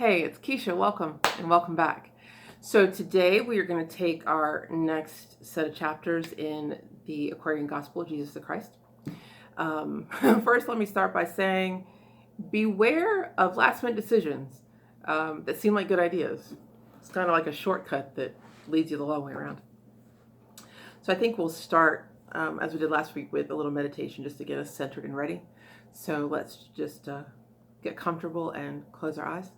Hey, it's Kesha. Welcome and welcome back. So today we are going to take our next set of chapters in the Aquarian Gospel of Jesus the Christ. First, let me start by saying beware of last-minute decisions that seem like good ideas. It's kind of like a shortcut that leads you the long way around. So I think we'll start, as we did last week, with a little meditation just to get us centered and ready. So let's just get comfortable and close our eyes.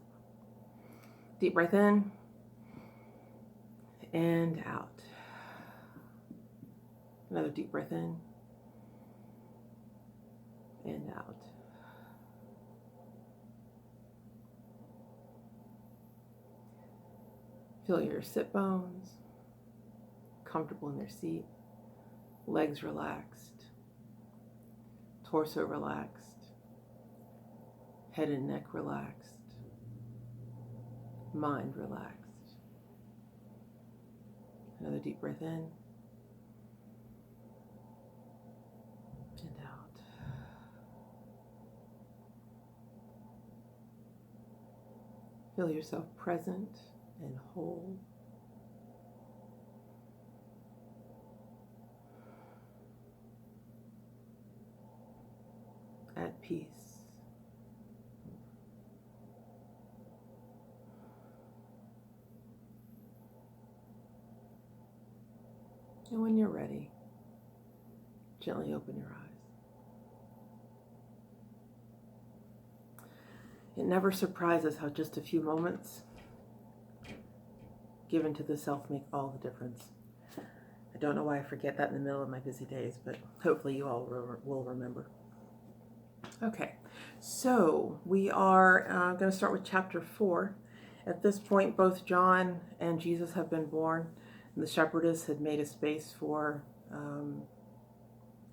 Deep breath in and out. Another deep breath in and out. Feel your sit bones, comfortable in their seat, legs relaxed, torso relaxed, head and neck relaxed. Mind relaxed. Another deep breath in and out. Feel yourself present and whole. At peace. And when you're ready, gently open your eyes. It never surprises how just a few moments given to the self make all the difference. I don't know why I forget that in the middle of my busy days, but hopefully you all will remember. Okay, so we are going to start with chapter 4. At this point, both John and Jesus have been born. The shepherdess had made a space for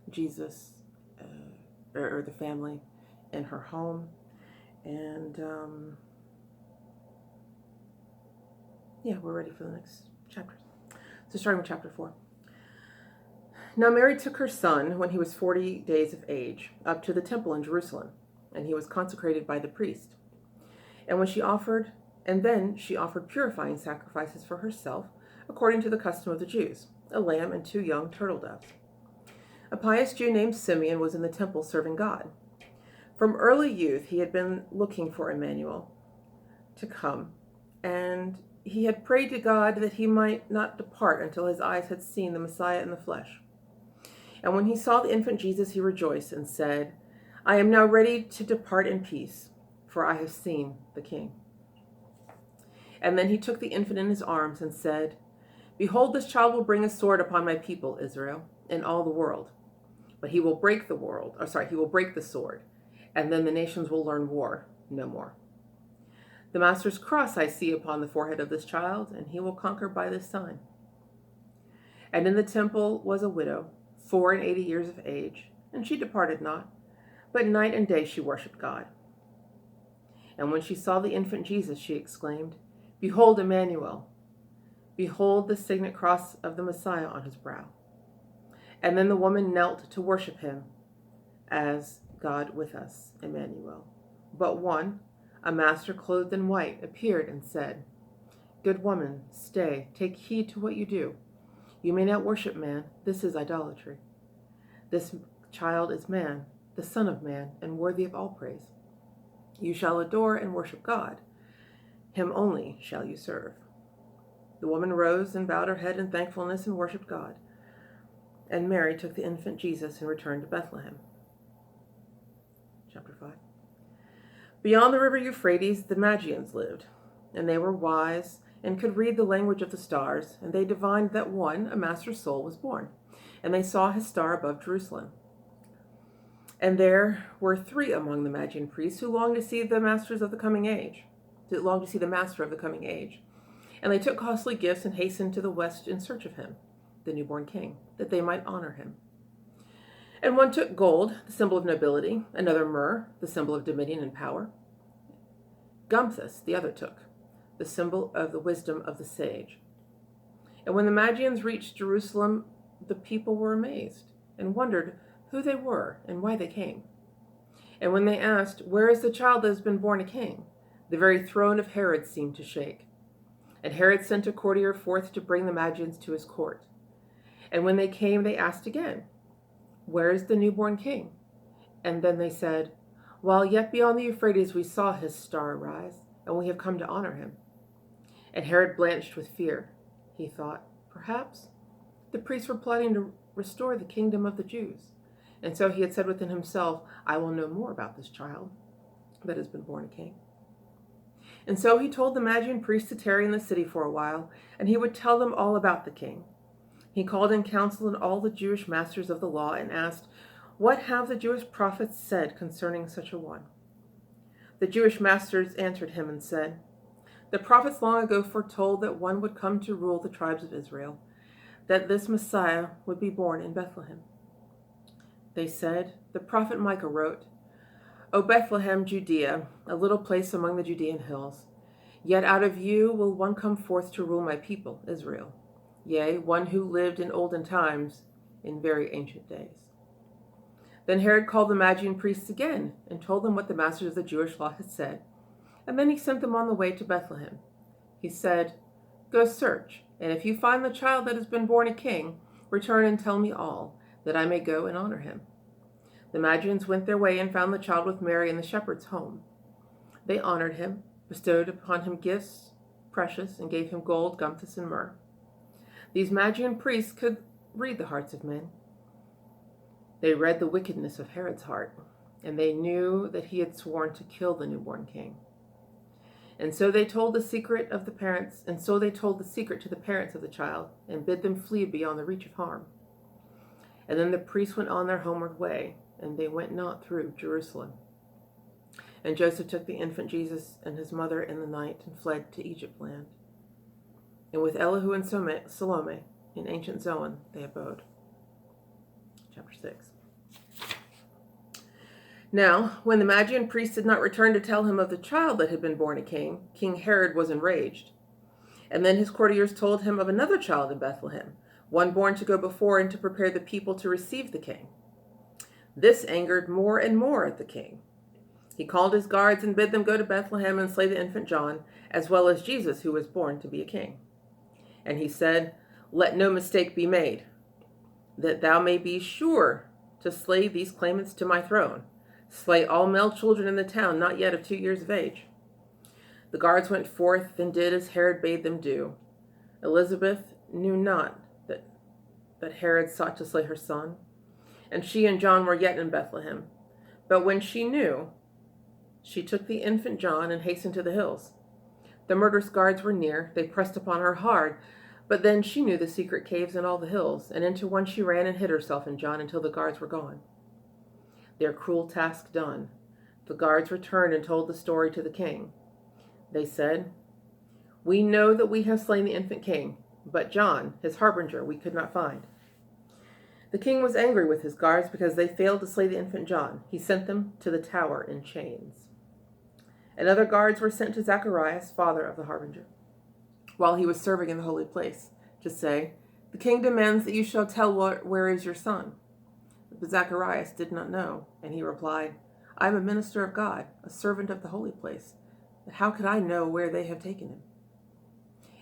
Jesus or the family in her home. And we're ready for the next chapters. So starting with chapter 4. Now Mary took her son when he was 40 days of age up to the temple in Jerusalem, and he was consecrated by the priest. And then she offered purifying sacrifices for herself, according to the custom of the Jews, a lamb and 2 young turtle doves. A pious Jew named Simeon was in the temple serving God. From early youth, he had been looking for Emmanuel to come, and he had prayed to God that he might not depart until his eyes had seen the Messiah in the flesh. And when he saw the infant Jesus, he rejoiced and said, I am now ready to depart in peace, for I have seen the King. And then he took the infant in his arms and said, Behold, this child will bring a sword upon my people, Israel, and all the world. But he will break the sword, and then the nations will learn war no more. The Master's cross I see upon the forehead of this child, and he will conquer by this sign. And in the temple was a widow, 84 years of age, and she departed not, but night and day she worshipped God. And when she saw the infant Jesus, she exclaimed, Behold, Emmanuel! Behold the signet cross of the Messiah on his brow. And then the woman knelt to worship him as God with us, Emmanuel. But one, a master clothed in white, appeared and said, Good woman, stay, take heed to what you do. You may not worship man, this is idolatry. This child is man, the Son of Man, and worthy of all praise. You shall adore and worship God. Him only shall you serve. The woman rose and bowed her head in thankfulness and worshipped God. And Mary took the infant Jesus and returned to Bethlehem. Chapter 5. Beyond the river Euphrates, the Magians lived, and they were wise and could read the language of the stars, and they divined that one, a master's soul, was born, and they saw his star above Jerusalem. And there were 3 among the Magian priests who longed to see the master of the coming age. And they took costly gifts and hastened to the west in search of him, the newborn king, that they might honor him. And one took gold, the symbol of nobility, another myrrh, the symbol of dominion and power. Gumthus the other took, the symbol of the wisdom of the sage. And when the Magians reached Jerusalem, the people were amazed and wondered who they were and why they came. And when they asked, Where is the child that has been born a king? The very throne of Herod seemed to shake. And Herod sent a courtier forth to bring the Magians to his court. And when they came, they asked again, "Where is the newborn king?" And then they said, "While yet beyond the Euphrates we saw his star arise, and we have come to honor him." And Herod blanched with fear. He thought, perhaps the priests were plotting to restore the kingdom of the Jews. And so he had said within himself, "I will know more about this child that has been born a king." And so he told the Magian priests to tarry in the city for a while, and he would tell them all about the king. He called in council and all the Jewish masters of the law and asked, "What have the Jewish prophets said concerning such a one?" The Jewish masters answered him and said, "The prophets long ago foretold that one would come to rule the tribes of Israel, that this Messiah would be born in Bethlehem." They said, "The prophet Micah wrote, 'O Bethlehem, Judea, a little place among the Judean hills, yet out of you will one come forth to rule my people, Israel, yea, one who lived in olden times, in very ancient days.'" Then Herod called the Magian priests again and told them what the masters of the Jewish law had said, and then he sent them on the way to Bethlehem. He said, "Go search, and if you find the child that has been born a king, return and tell me all, that I may go and honor him." The Magians went their way and found the child with Mary in the shepherd's home. They honored him, bestowed upon him gifts precious, and gave him gold, gumthis, and myrrh. These Magian priests could read the hearts of men. They read the wickedness of Herod's heart, and they knew that he had sworn to kill the newborn king. And so they told the secret of the parents, and so they told the secret to the parents of the child, and bid them flee beyond the reach of harm. And then the priests went on their homeward way, and they went not through Jerusalem. And Joseph took the infant Jesus and his mother in the night and fled to Egypt land. And with Elihu and Salome in ancient Zoan they abode. Chapter 6. Now, when the Magian priests did not return to tell him of the child that had been born a king, King Herod was enraged. And then his courtiers told him of another child in Bethlehem, one born to go before and to prepare the people to receive the king. This angered more and more at the king. He called his guards and bid them go to Bethlehem and slay the infant John, as well as Jesus, who was born to be a king. And he said, "Let no mistake be made, that thou may be sure to slay these claimants to my throne. Slay all male children in the town not yet of 2 years of age." The guards went forth and did as Herod bade them do. Elizabeth knew not that Herod sought to slay her son, and she and John were yet in Bethlehem. But when she knew, she took the infant John and hastened to the hills. The murderous guards were near. They pressed upon her hard, but then she knew the secret caves in all the hills, and into one she ran and hid herself and John until the guards were gone. Their cruel task done, the guards returned and told the story to the king. They said, "We know that we have slain the infant king, but John, his harbinger, we could not find." The king was angry with his guards because they failed to slay the infant John. He sent them to the tower in chains. And other guards were sent to Zacharias, father of the harbinger, while he was serving in the holy place, to say, "The king demands that you shall tell where is your son." But Zacharias did not know, and he replied, "I am a minister of God, a servant of the holy place. But how could I know where they have taken him?"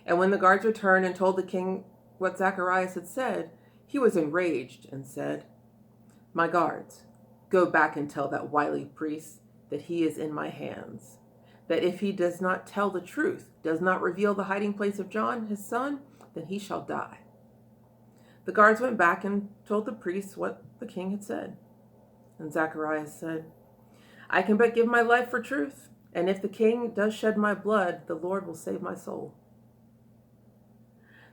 And when the guards returned and told the king what Zacharias had said, he was enraged and said, "My guards, go back and tell that wily priest that he is in my hands, that if he does not tell the truth, does not reveal the hiding place of John, his son, then he shall die." The guards went back and told the priests what the king had said. And Zacharias said, "I can but give my life for truth, and if the king does shed my blood, the Lord will save my soul."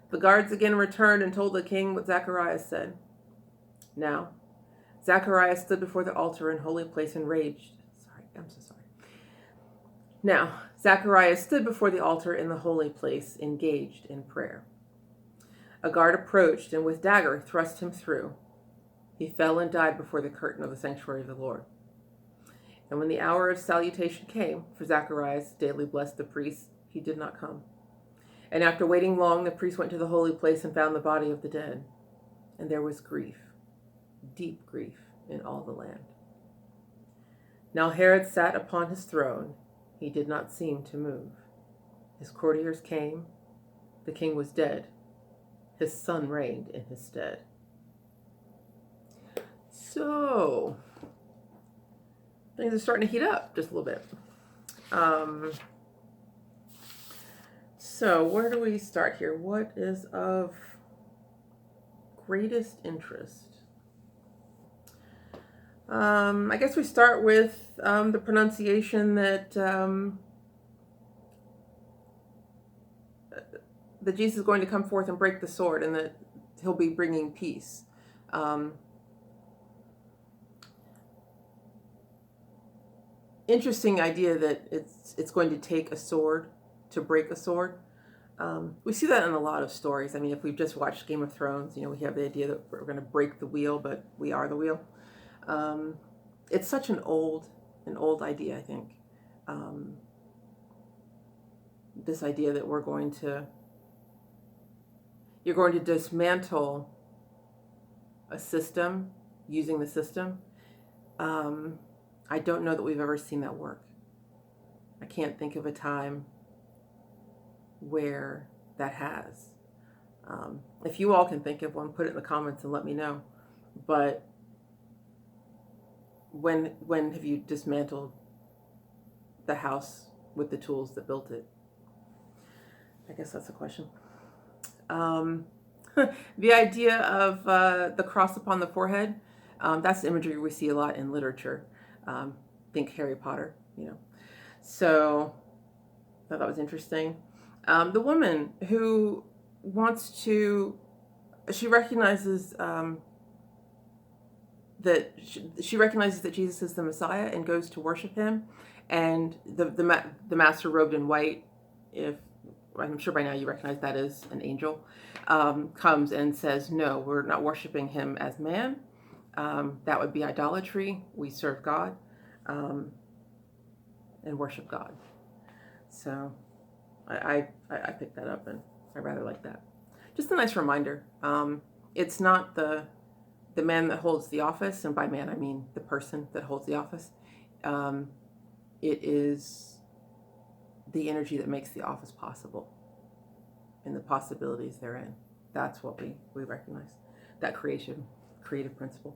The guards again returned and told the king what Zacharias said. Now, Zacharias stood before the altar in holy place enraged. Now, Zacharias stood before the altar in the holy place, engaged in prayer. A guard approached and with dagger thrust him through. He fell and died before the curtain of the sanctuary of the Lord. And when the hour of salutation came, for Zacharias daily blessed the priest, he did not come. And after waiting long, the priest went to the holy place and found the body of the dead. And there was grief, deep grief, in all the land. Now Herod sat upon his throne. He did not seem to move. His courtiers came. The king was dead. His son reigned in his stead. So, things are starting to heat up just a little bit. So, where do we start here? What is of greatest interest? I guess we start with the pronunciation that Jesus is going to come forth and break the sword, and that he'll be bringing peace. Interesting idea that it's going to take a sword to break a sword. We see that in a lot of stories. I mean, if we've just watched Game of Thrones, we have the idea that we're going to break the wheel, but we are the wheel. It's such an old idea, I think. This idea that you're going to dismantle a system using the system. I don't know that we've ever seen that work. I can't think of a time where that has. If you all can think of one, put it in the comments and let me know. But when have you dismantled the house with the tools that built it? I guess that's a question. The idea of the cross upon the forehead, that's imagery we see a lot in literature. Think Harry Potter, So I thought that was interesting. The woman who she recognizes that Jesus is the Messiah and goes to worship him, and the master robed in white, if I'm sure by now you recognize that as an angel, comes and says, no, we're not worshiping him as man. That would be idolatry. We serve God and worship God. So I picked that up, and I rather like that. Just a nice reminder. It's not the man that holds the office, and by man I mean the person that holds the office. It is the energy that makes the office possible and the possibilities therein. That's what we recognize, that creative principle.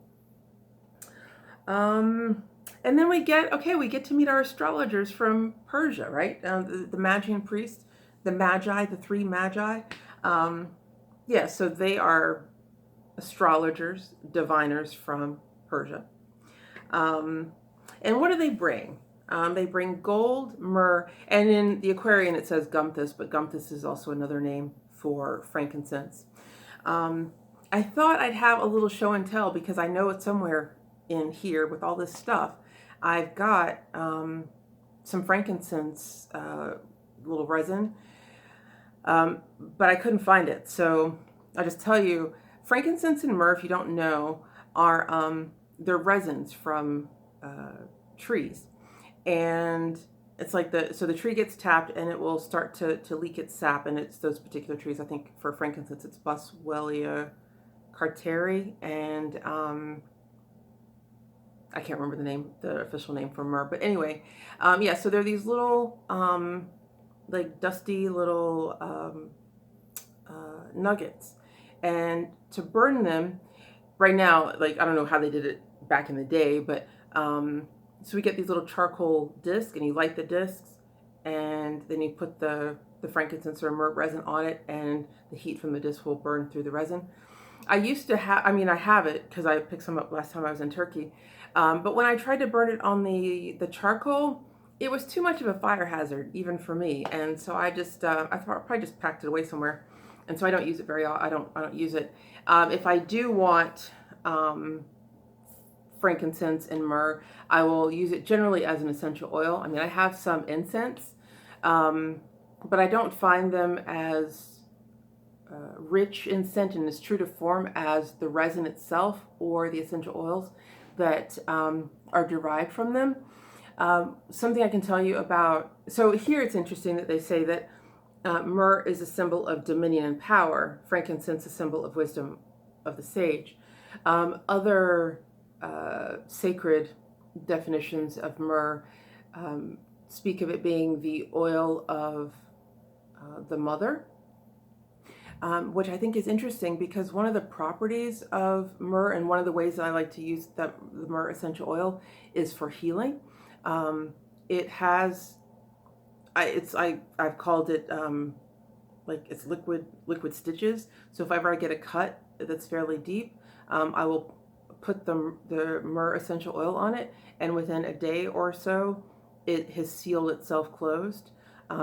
And then we get to meet our astrologers from Persia, right? The Magian priest, the Magi, the three Magi. So they are astrologers, diviners from Persia. And what do they bring? They bring gold, myrrh, and in the Aquarian it says gumthis, but gumthis is also another name for frankincense. I thought I'd have a little show and tell, because I know it's somewhere in here with all this stuff. I've got some frankincense, little resin, but I couldn't find it. So I'll just tell you, frankincense and myrrh, if you don't know, are they're resins from trees. And it's like the tree gets tapped and it will start to leak its sap, and it's those particular trees. I think for frankincense it's Boswellia carteri, and I can't remember the official name for myrrh, but anyway, so they're these little like dusty little nuggets, and to burn them right now, like I don't know how they did it back in the day, but so we get these little charcoal discs, and you light the discs, and then you put the frankincense or myrrh resin on it, and the heat from the disc will burn through the resin. I used to have, I have it because I picked some up last time I was in Turkey. But when I tried to burn it on the charcoal, it was too much of a fire hazard, even for me. And so I just, I probably just packed it away somewhere. And so I don't use it very often. I don't use it. If I do want frankincense and myrrh, I will use it generally as an essential oil. I have some incense, but I don't find them as rich in scent and as true to form as the resin itself or the essential oils that are derived from them. Something I can tell you about, so here it's interesting that they say that myrrh is a symbol of dominion and power, frankincense a symbol of wisdom of the sage. Other sacred definitions of myrrh speak of it being the oil of the mother, which I think is interesting because one of the properties of myrrh, and one of the ways that I like to use the myrrh essential oil, is for healing. It has, I've called it like it's liquid stitches. So if ever I get a cut that's fairly deep, I will put the myrrh essential oil on it, and within a day or so, it has sealed itself closed.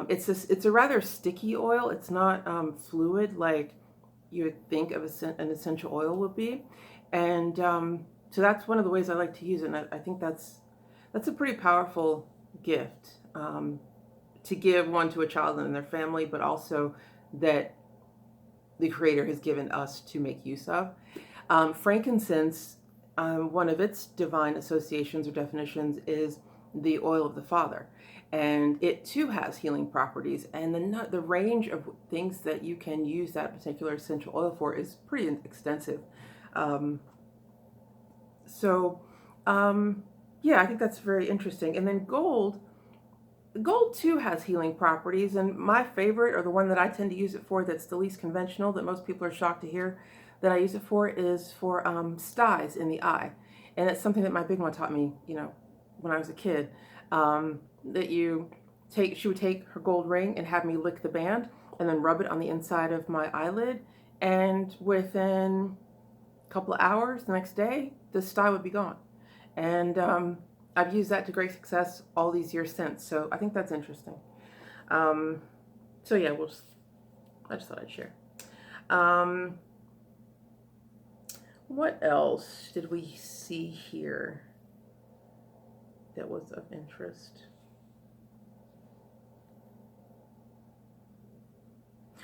It's a rather sticky oil. It's not fluid like you would think of an essential oil would be, and so that's one of the ways I like to use it. And I think that's a pretty powerful gift to give, one, to a child and their family, but also that the Creator has given us to make use of. Frankincense, one of its divine associations or definitions is the oil of the Father, and it too has healing properties, and the range of things that you can use that particular essential oil for is pretty extensive. Yeah, I think that's very interesting. And then gold too has healing properties, and my favorite, or the one that I tend to use it for, that's the least conventional, that most people are shocked to hear that I use it for, is for styes in the eye. And it's something that my big one taught me, when I was a kid, that she would take her gold ring and have me lick the band and then rub it on the inside of my eyelid, and within a couple of hours the next day, the stye would be gone. And I've used that to great success all these years since. So I think that's interesting. So yeah, I just thought I'd share. What else did we see here that was of interest?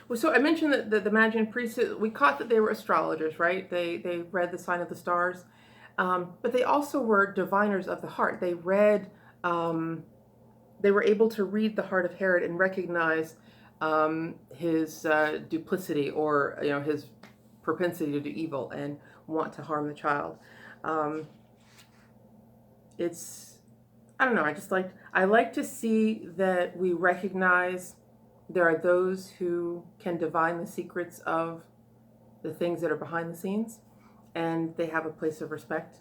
Well, so I mentioned that the Magian priests, we caught that they were astrologers, right? They read the sign of the stars. But they also were diviners of the heart. They were able to read the heart of Herod and recognize his duplicity, or his propensity to do evil and want to harm the child. I don't know. I like to see that we recognize there are those who can divine the secrets of the things that are behind the scenes, and they have a place of respect.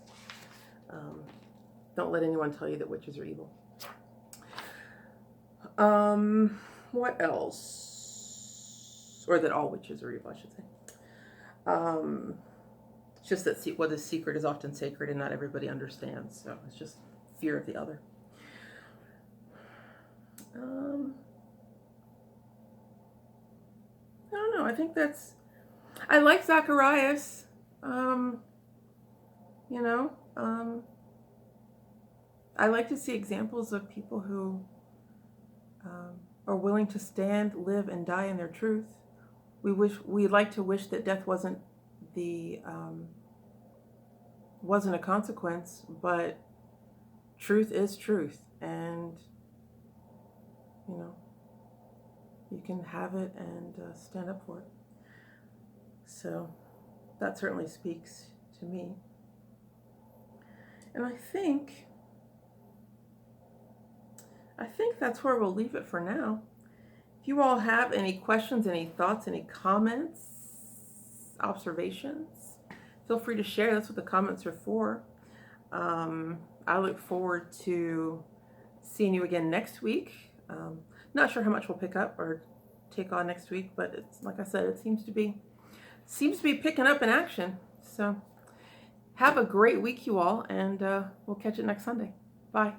Don't let anyone tell you that witches are evil. What else? Or that all witches are evil, I should say. It's just that what is secret is often sacred, and not everybody understands. So it's just fear of the other. I don't know. I think I like Zacharias. I like to see examples of people who are willing to stand, live, and die in their truth. We like to wish that death wasn't a consequence, but truth is truth, and you can have it and stand up for it. So that certainly speaks to me. And I think that's where we'll leave it for now. If you all have any questions, any thoughts, any comments, observations, feel free to share. That's what the comments are for. I look forward to seeing you again next week. Not sure how much we'll pick up or take on next week, but it's, like I said, it seems to be picking up in action. So have a great week, you all, and we'll catch it next Sunday. Bye.